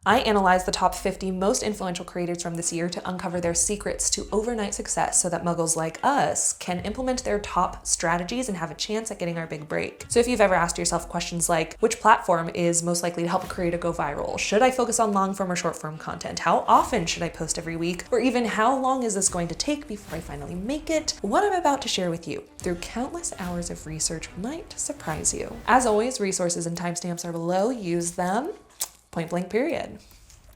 I analyzed the top 50 most influential creators from this year to uncover their secrets to overnight success so that muggles like us can implement their top strategies and have a chance at getting our big break. So if you've ever asked yourself questions like, which platform is most likely to help a creator go viral? Should I focus on long form or short form content? How often should I post every week? Or even how long is this going to take before I finally make it? What I'm about to share with you through countless hours of research might surprise you. As always, resources and timestamps are below. Use them. Point blank period.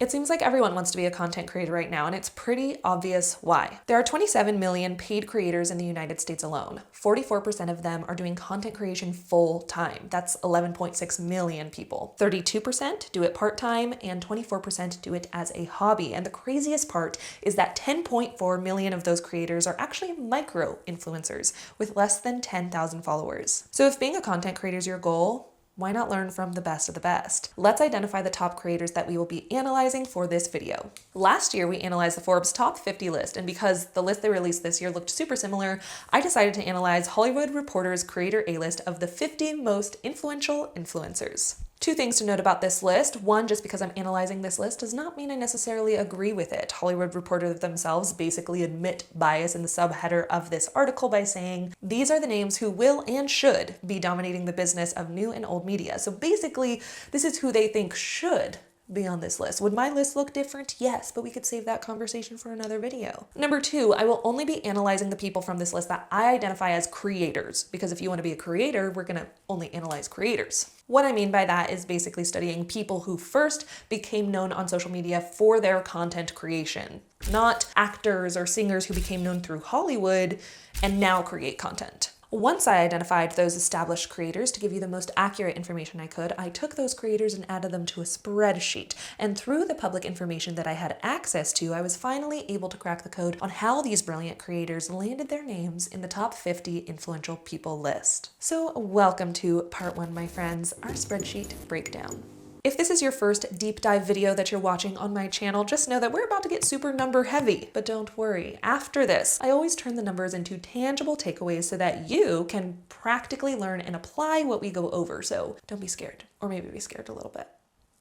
It seems like everyone wants to be a content creator right now, and it's pretty obvious why. There are 27 million paid creators in the United States alone. 44% of them are doing content creation full time. That's 11.6 million people. 32% do it part-time, and 24% do it as a hobby. And the craziest part is that 10.4 million of those creators are actually micro influencers with less than 10,000 followers. So if being a content creator is your goal, why not learn from the best of the best? Let's identify the top creators that we will be analyzing for this video. Last year, we analyzed the Forbes top 50 list, and because the list they released this year looked super similar, I decided to analyze Hollywood Reporter's Creator A-list of the 50 most influential influencers. Two things to note about this list. One, just because I'm analyzing this list does not mean I necessarily agree with it. Hollywood Reporter themselves basically admit bias in the subheader of this article by saying, these are the names who will and should be dominating the business of new and old media. So basically, this is who they think should be on this list. Would my list look different? Yes, but we could save that conversation for another video. Number two, I will only be analyzing the people from this list that I identify as creators, because if you want to be a creator, we're going to only analyze creators. What I mean by that is basically studying people who first became known on social media for their content creation, not actors or singers who became known through Hollywood and now create content. Once I identified those established creators, to give you the most accurate information I could, I took those creators and added them to a spreadsheet. And through the public information that I had access to, I was finally able to crack the code on how these brilliant creators landed their names in the top 50 influential people list. So welcome to part one, my friends, our spreadsheet breakdown. If this is your first deep dive video that you're watching on my channel, just know that we're about to get super number heavy, but don't worry. After this, I always turn the numbers into tangible takeaways so that you can practically learn and apply what we go over. So don't be scared, or maybe be scared a little bit.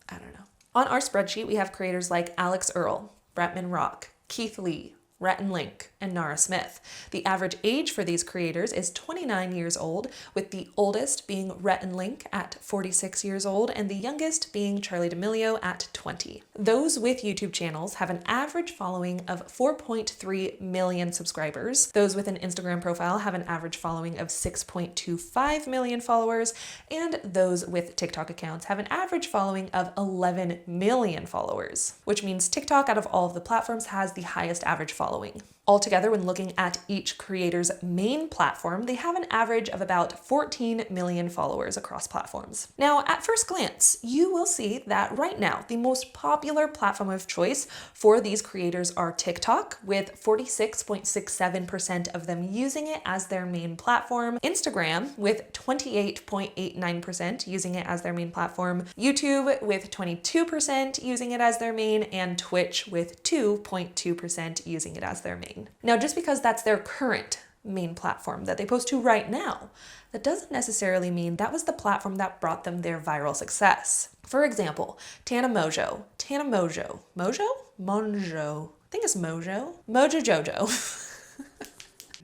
I don't know. On our spreadsheet, we have creators like Alex Earl, Bretman Rock, Keith Lee, Rhett and Link, and Nara Smith. The average age for these creators is 29 years old, with the oldest being Rhett and Link at 46 years old, and the youngest being Charli D'Amelio at 20. Those with YouTube channels have an average following of 4.3 million subscribers. Those with an Instagram profile have an average following of 6.25 million followers, and those with TikTok accounts have an average following of 11 million followers, which means TikTok out of all of the platforms has the highest average following. Altogether, when looking at each creator's main platform, they have an average of about 14 million followers across platforms. Now, at first glance, you will see that right now, the most popular platform of choice for these creators are TikTok, with 46.67% of them using it as their main platform, Instagram, with 28.89% using it as their main platform, YouTube, with 22% using it as their main, and Twitch, with 2.2% using it as their main. Now, just because that's their current main platform that they post to right now, that doesn't necessarily mean that was the platform that brought them their viral success. For example, Mojo, I think it's Mojo Jojo.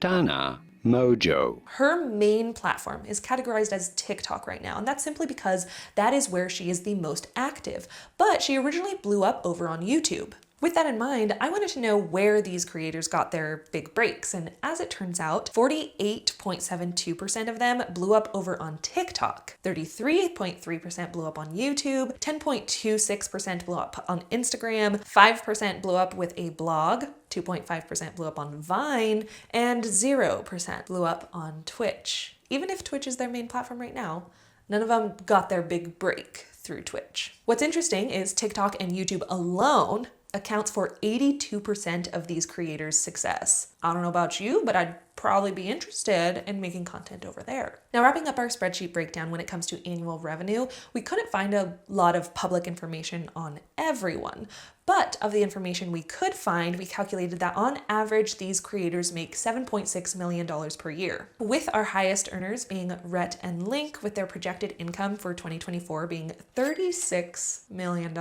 Tana Mojo. Her main platform is categorized as TikTok right now, and that's simply because that is where she is the most active. But she originally blew up over on YouTube. With that in mind, I wanted to know where these creators got their big breaks, and as it turns out, 48.72% of them blew up over on TikTok, 33.3% blew up on YouTube, 10.26% blew up on Instagram, 5% blew up with a blog, 2.5% blew up on Vine, and 0% blew up on Twitch. Even if Twitch is their main platform right now, none of them got their big break through Twitch. What's interesting is TikTok and YouTube alone accounts for 82% of these creators' success. I don't know about you, but I'd probably be interested in making content over there. Now, wrapping up our spreadsheet breakdown when it comes to annual revenue, we couldn't find a lot of public information on everyone. But of the information we could find, we calculated that on average, these creators make $7.6 million per year, with our highest earners being Rhett and Link, with their projected income for 2024 being $36 million,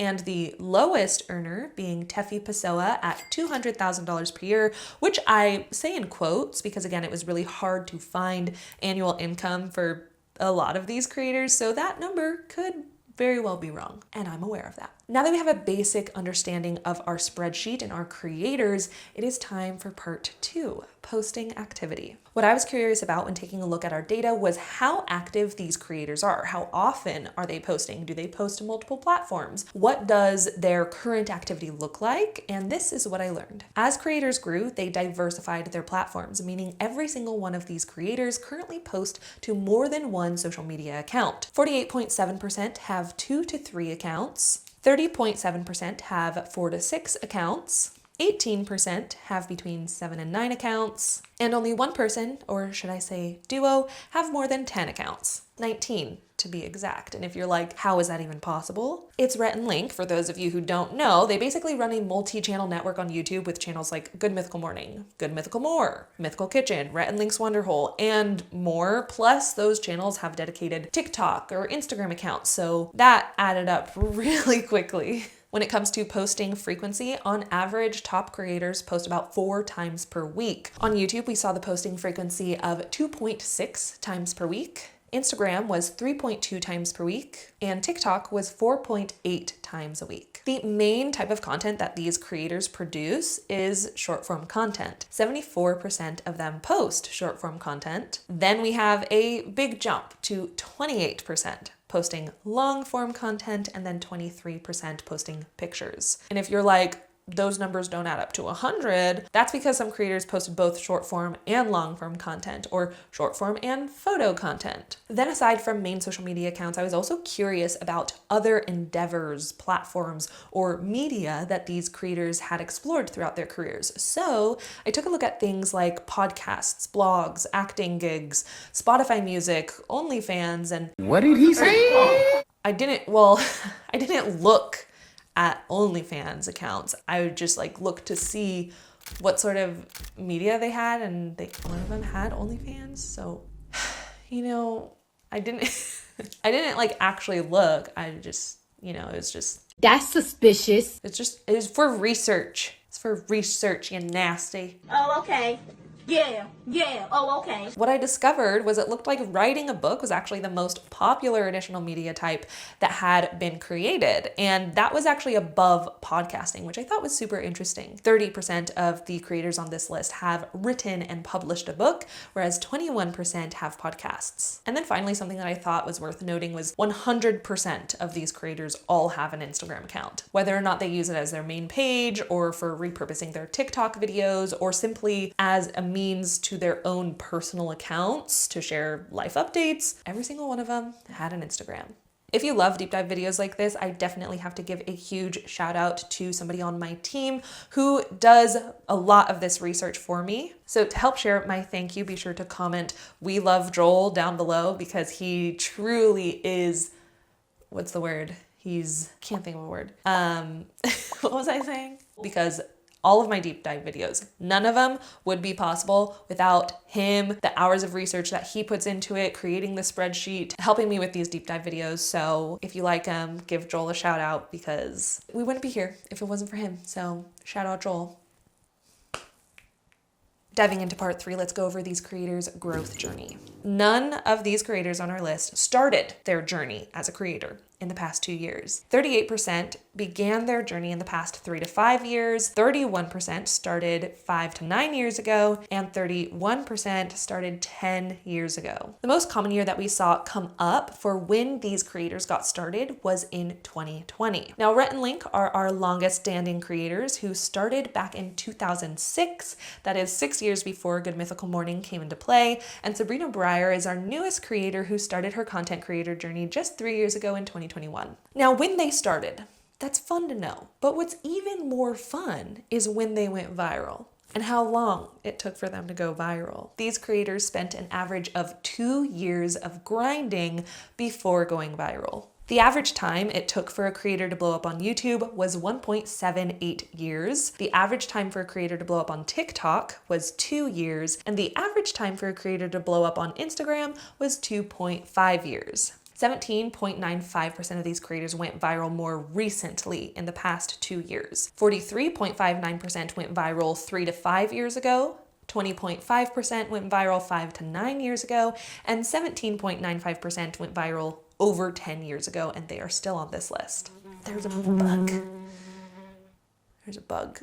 and the lowest earner being Tefi Pessoa at $200,000 per year, which I say in quotes because, again, it was really hard to find annual income for a lot of these creators, so that number could very well be wrong, and I'm aware of that. Now that we have a basic understanding of our spreadsheet and our creators, it is time for part 2, posting activity. What I was curious about when taking a look at our data was how active these creators are. How often are they posting? Do they post to multiple platforms? What does their current activity look like? And this is what I learned. As creators grew, they diversified their platforms, meaning every single one of these creators currently post to more than one social media account. 48.7% have 2 to 3 accounts. 30.7% have 4 to 6 accounts, 18% have between 7 and 9 accounts, and only one person, or should I say duo, have more than 10 accounts. 19 to be exact. And if you're like, how is that even possible? It's Rhett and Link. For those of you who don't know, they basically run a multi-channel network on YouTube with channels like Good Mythical Morning, Good Mythical More, Mythical Kitchen, Rhett and Link's Wonderhole, and more. Plus, those channels have dedicated TikTok or Instagram accounts, so that added up really quickly. When it comes to posting frequency, on average, top creators post about 4 times per week. On YouTube, we saw the posting frequency of 2.6 times per week. Instagram was 3.2 times per week, and TikTok was 4.8 times a week. The main type of content that these creators produce is short form content. 74% of them post short form content. Then we have a big jump to 28% posting long form content, and then 23% posting pictures. And if you're like, those numbers don't add up to 100, that's because some creators posted both short form and long form content, or short form and photo content. Then aside from main social media accounts, I was also curious about other endeavors, platforms, or media that these creators had explored throughout their careers. So I took a look at things like podcasts, blogs, acting gigs, Spotify music, OnlyFans, and What did he say? I didn't look at OnlyFans accounts. I would just look to see what sort of media they had, and one of them had OnlyFans. So, I didn't actually look. I just, it was just. That's suspicious. It was for research. It's for research, you nasty. Oh, okay. Yeah, oh, okay. What I discovered was it looked like writing a book was actually the most popular additional media type that had been created. And that was actually above podcasting, which I thought was super interesting. 30% of the creators on this list have written and published a book, whereas 21% have podcasts. And then finally, something that I thought was worth noting was 100% of these creators all have an Instagram account. Whether or not they use it as their main page, or for repurposing their TikTok videos, or simply as a means to their own personal accounts to share life updates, every single one of them had an Instagram. If you love deep dive videos like this, I definitely have to give a huge shout out to somebody on my team who does a lot of this research for me. So to help share my thank you, be sure to comment "We love Joel" down below, because he truly is, what's the word? Can't think of a word. What was I saying? Because all of my deep dive videos, none of them would be possible without him, the hours of research that he puts into it, creating the spreadsheet, helping me with these deep dive videos. So if you like him, give Joel a shout out, because we wouldn't be here if it wasn't for him. So shout out Joel. Diving into part 3, let's go over these creators' growth journey. None of these creators on our list started their journey as a creator in the past 2 years. 38% began their journey in the past 3 to 5 years, 31% started 5 to 9 years ago, and 31% started 10 years ago. The most common year that we saw come up for when these creators got started was in 2020. Now, Rhett and Link are our longest standing creators, who started back in 2006. That is 6 years before Good Mythical Morning came into play. And Sabrina Breyer is our newest creator, who started her content creator journey just 3 years ago in 2021. Now, when they started, that's fun to know. But what's even more fun is when they went viral. and how long it took for them to go viral. These creators spent an average of 2 years of grinding before going viral. The average time it took for a creator to blow up on YouTube was 1.78 years. The average time for a creator to blow up on TikTok was 2 years, and the average time for a creator to blow up on Instagram was 2.5 years. 17.95% of these creators went viral more recently in the past 2 years. 43.59% went viral 3 to 5 years ago. 20.5% went viral 5 to 9 years ago, and 17.95% went viral over 10 years ago, and they are still on this list. There's a bug. There's a bug.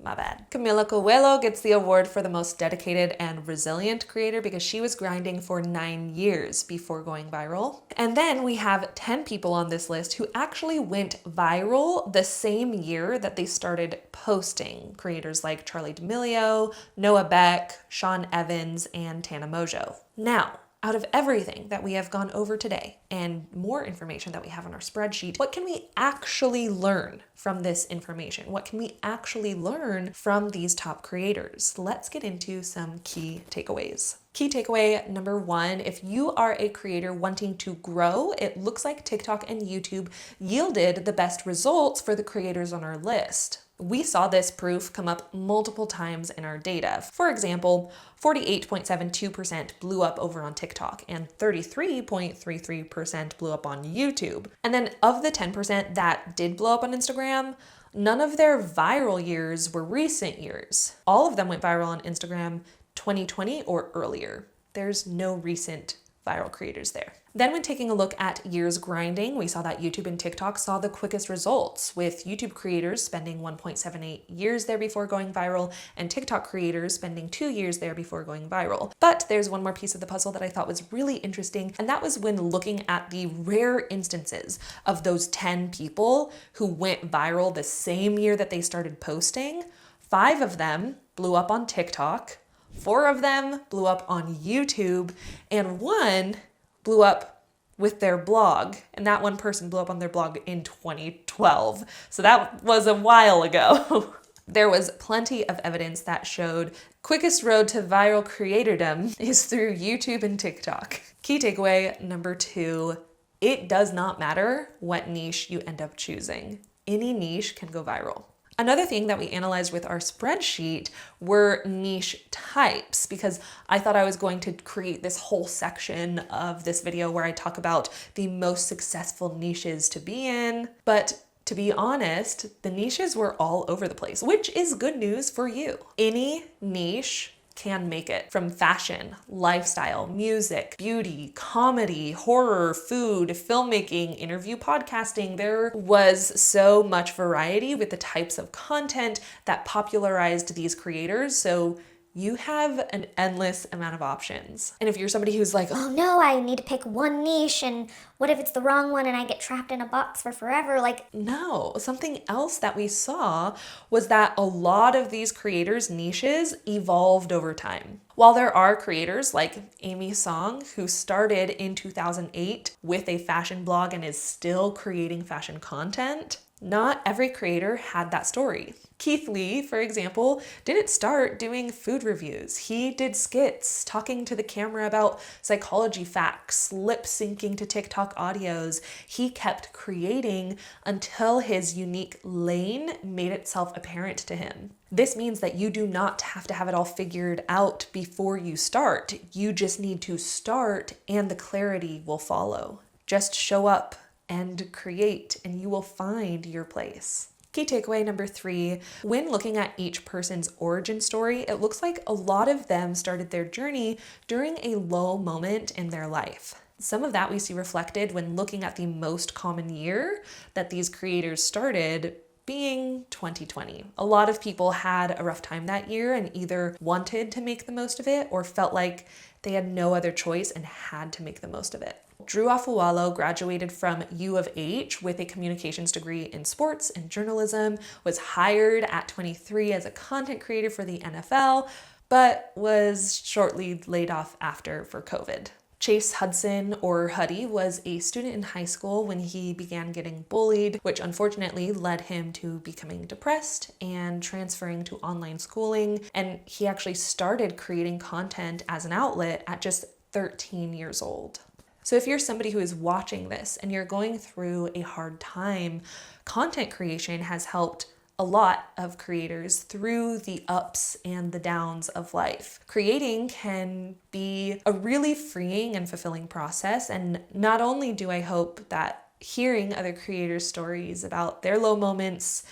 My bad. Camila Coelho gets the award for the most dedicated and resilient creator because she was grinding for 9 years before going viral. And then we have 10 people on this list who actually went viral the same year that they started posting. Creators like Charli D'Amelio, Noah Beck, Sean Evans, and Tana Mojo. Now, out of everything that we have gone over today and more information that we have on our spreadsheet, what can we actually learn from this information? What can we actually learn from these top creators? Let's get into some key takeaways. Key takeaway number 1, if you are a creator wanting to grow, it looks like TikTok and YouTube yielded the best results for the creators on our list. We saw this proof come up multiple times in our data. For example, 48.72% blew up over on TikTok and 33.33% blew up on YouTube. And then of the 10% that did blow up on Instagram, none of their viral years were recent years. All of them went viral on Instagram 2020 or earlier. There's no recent viral creators there. Then when taking a look at years grinding, we saw that YouTube and TikTok saw the quickest results, with YouTube creators spending 1.78 years there before going viral and TikTok creators spending 2 years there before going viral. But there's one more piece of the puzzle that I thought was really interesting, and that was when looking at the rare instances of those 10 people who went viral the same year that they started posting. 5 of them blew up on TikTok, 4 of them blew up on YouTube, and 1 blew up with their blog, and that one person blew up on their blog in 2012. So that was a while ago. There was plenty of evidence that showed quickest road to viral creatordom is through YouTube and TikTok. Key takeaway number 2, it does not matter what niche you end up choosing. Any niche can go viral. Another thing that we analyzed with our spreadsheet were niche types, because I thought I was going to create this whole section of this video where I talk about the most successful niches to be in. But to be honest, the niches were all over the place, which is good news for you. Any niche can make it, from fashion, lifestyle, music, beauty, comedy, horror, food, filmmaking, interview podcasting. There was so much variety with the types of content that popularized these creators. So you have an endless amount of options. And if you're somebody who's like, Oh no, I need to pick one niche, and what if it's the wrong one and I get trapped in a box for forever? no, something else that we saw was that a lot of these creators' niches evolved over time. While there are creators like Amy Song, who started in 2008 with a fashion blog and is still creating fashion content, not every creator had that story. Keith Lee, for example, didn't start doing food reviews. He did skits, talking to the camera about psychology facts, lip syncing to TikTok audios. He kept creating until his unique lane made itself apparent to him. This means that you do not have to have it all figured out before you start. You just need to start and the clarity will follow. Just show up and create, and you will find your place. Key takeaway number 3, when looking at each person's origin story, it looks like a lot of them started their journey during a low moment in their life. Some of that we see reflected when looking at the most common year that these creators started, being 2020. A lot of people had a rough time that year and either wanted to make the most of it or felt like they had no other choice and had to make the most of it. Drew Afualo graduated from U of H with a communications degree in sports and journalism, was hired at 23 as a content creator for the NFL, but was shortly laid off after for COVID. Chase Hudson, or Huddy, was a student in high school when he began getting bullied, which unfortunately led him to becoming depressed and transferring to online schooling. And he actually started creating content as an outlet at just 13 years old. So if you're somebody who is watching this and you're going through a hard time, content creation has helped a lot of creators through the ups and the downs of life. Creating can be a really freeing and fulfilling process. And not only do I hope that hearing other creators' stories about their low moments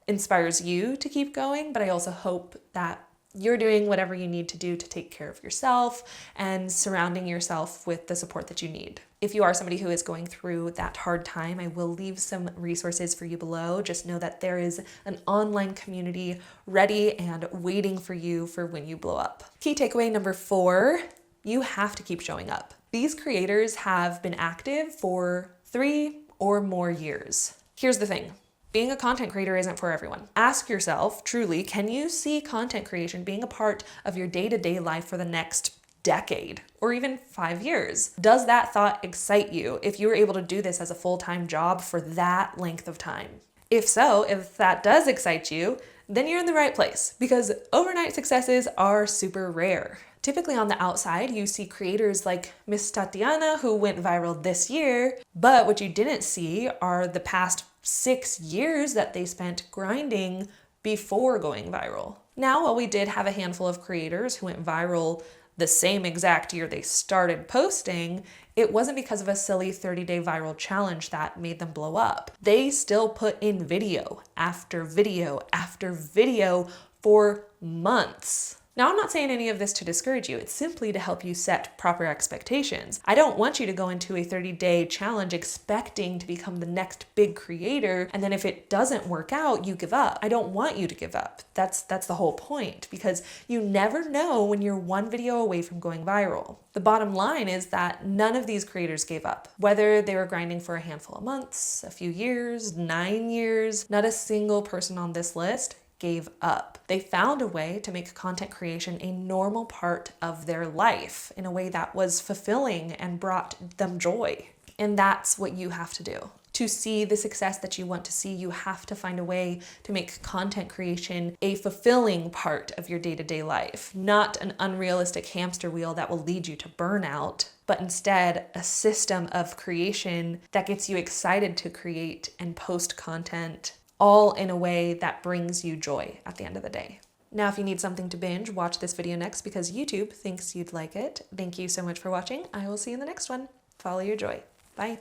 inspires you to keep going, but I also hope that you're doing whatever you need to do to take care of yourself and surrounding yourself with the support that you need. If you are somebody who is going through that hard time, I will leave some resources for you below. Just know that there is an online community ready and waiting for you for when you blow up. Key takeaway number 4, you have to keep showing up. These creators have been active for 3 or more years. Here's the thing. Being a content creator isn't for everyone. Ask yourself, truly, can you see content creation being a part of your day-to-day life for the next decade or even 5 years? Does that thought excite you if you were able to do this as a full-time job for that length of time? If so, if that does excite you, then you're in the right place, because overnight successes are super rare. Typically on the outside, you see creators like Miss Tatiana, who went viral this year, but what you didn't see are the past 6 years that they spent grinding before going viral. Now, while we did have a handful of creators who went viral the same exact year they started posting, it wasn't because of a silly 30-day viral challenge that made them blow up. They still put in video after video after video for months. Now, I'm not saying any of this to discourage you. It's simply to help you set proper expectations. I don't want you to go into a 30-day challenge expecting to become the next big creator, and then if it doesn't work out, you give up. I don't want you to give up. That's the whole point, because you never know when you're one video away from going viral. The bottom line is that none of these creators gave up. Whether they were grinding for a handful of months, a few years, 9 years, not a single person on this list gave up. They found a way to make content creation a normal part of their life in a way that was fulfilling and brought them joy. And that's what you have to do. To see the success that you want to see, you have to find a way to make content creation a fulfilling part of your day-to-day life, not an unrealistic hamster wheel that will lead you to burnout, but instead a system of creation that gets you excited to create and post content, all in a way that brings you joy at the end of the day. Now, if you need something to binge, watch this video next because YouTube thinks you'd like it. Thank you so much for watching. I will see you in the next one. Follow your joy. Bye.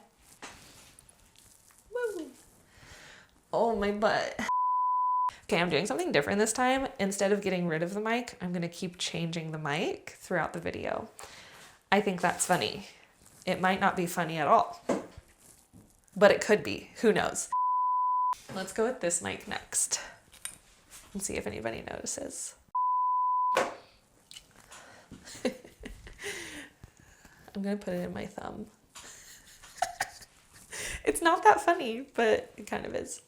Woo. Oh, my butt. Okay, I'm doing something different this time. Instead of getting rid of the mic, I'm gonna keep changing the mic throughout the video. I think that's funny. It might not be funny at all, but it could be. Who knows? Let's go with this mic next and see if anybody notices. I'm gonna put it in my thumb. It's not that funny, but it kind of is.